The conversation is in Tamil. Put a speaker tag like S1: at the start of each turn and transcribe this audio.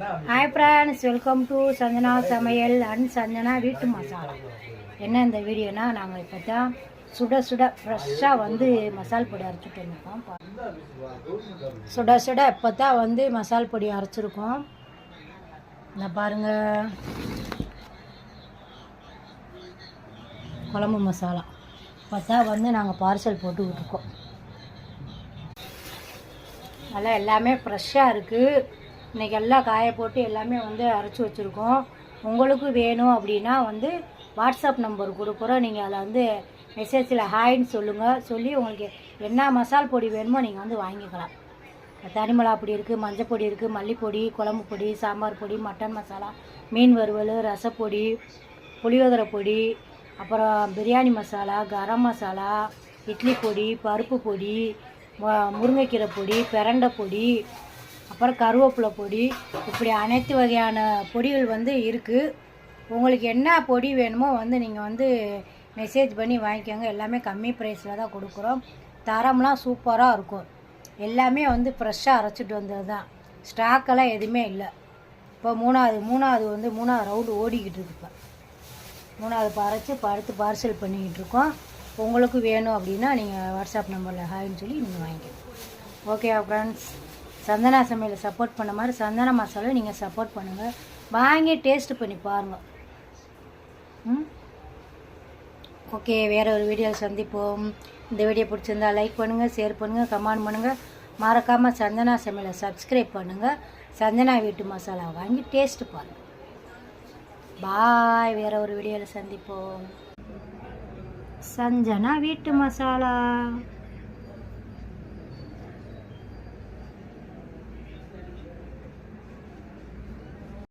S1: Hi friends, welcome to Sanjana சமையல் அண்ட் சஞ்சனா வீட்டு மசாலா. என்ன இந்த வீடியோனா, நாங்கள் இப்போ தான் சுட சுட ஃப்ரெஷ்ஷாக வந்து மசால் பொடி அரைச்சிட்டு வந்துருக்கோம். சுட சுட இப்போ தான் வந்து மசால் பொடி அரைச்சிருக்கோம். இந்த பாருங்கள், குழம்பு மசாலா இப்போ தான் வந்து நாங்கள் பார்சல் போட்டு விட்டுருக்கோம். நல்லா எல்லாமே ஃப்ரெஷ்ஷாக இருக்குது. இன்றைக்கி எல்லாம் காய போட்டு எல்லாமே வந்து அரைச்சி வச்சுருக்கோம். உங்களுக்கு வேணும் அப்படின்னா வந்து வாட்ஸ்அப் நம்பர் கொடுக்குறோம். நீங்கள் அதில் வந்து மெசேஜில் ஹாய்ன்னு சொல்லுங்கள். சொல்லி உங்களுக்கு என்ன மசால் பொடி வேணுமோ நீங்கள் வந்து வாங்கிக்கலாம். தனி மிளகா பொடி இருக்குது, மஞ்சள் பொடி இருக்குது, மல்லிப்பொடி, குழம்பு பொடி, சாம்பார் பொடி, மட்டன் மசாலா, மீன் வறுவல், ரசப்பொடி, புளியோதரை பொடி, அப்புறம் பிரியாணி மசாலா, கரம் மசாலா, இட்லி பொடி, பருப்பு பொடி, முருங்கைக்கீரை பொடி, பிரண்டை பொடி, அப்புறம் கருவேப்பிலை பொடி, இப்படி அனைத்து வகையான பொடிகள் வந்து இருக்குது. உங்களுக்கு என்ன பொடி வேணுமோ வந்து நீங்கள் வந்து மெசேஜ் பண்ணி வாங்கிக்கோங்க. எல்லாமே கம்மி ப்ரைஸில் தான் கொடுக்குறோம். தரம்லாம் சூப்பராக இருக்கும். எல்லாமே வந்து ஃப்ரெஷ்ஷாக அரைச்சிட்டு வந்தது தான். ஸ்டாக்கெல்லாம் எதுவுமே இல்லை. இப்போ மூணாவது ரவுண்டு ஓடிக்கிட்டு இருக்கு. இப்போ மூணாவது அரைச்சி இப்போ அடுத்து பார்சல் பண்ணிக்கிட்டு இருக்கோம். உங்களுக்கு வேணும் அப்படின்னா நீங்கள் வாட்ஸ்அப் நம்பரில் ஹாய்ன்னு சொல்லி நீங்கள் வாங்கிக்கணும். ஓகே ஃப்ரெண்ட்ஸ், சந்தனா சமையலை சப்போர்ட் பண்ண மாதிரி சந்தனா மசாலா நீங்கள் சப்போர்ட் பண்ணுங்கள். வாங்கி டேஸ்ட்டு பண்ணி பாருங்கள். ஓகே, வேறு ஒரு வீடியோவில் சந்திப்போம். இந்த வீடியோ பிடிச்சிருந்தா லைக் பண்ணுங்கள், ஷேர் பண்ணுங்கள், கமெண்ட் பண்ணுங்கள். மறக்காமல் சந்தனா சமையலை சப்ஸ்கிரைப் பண்ணுங்கள். சந்தனா வீட்டு மசாலா வாங்கி டேஸ்ட்டு பாருங்கள். பாய். வேறு ஒரு வீடியோவில் சந்திப்போம். சஞ்சனா வீட்டு மசாலா.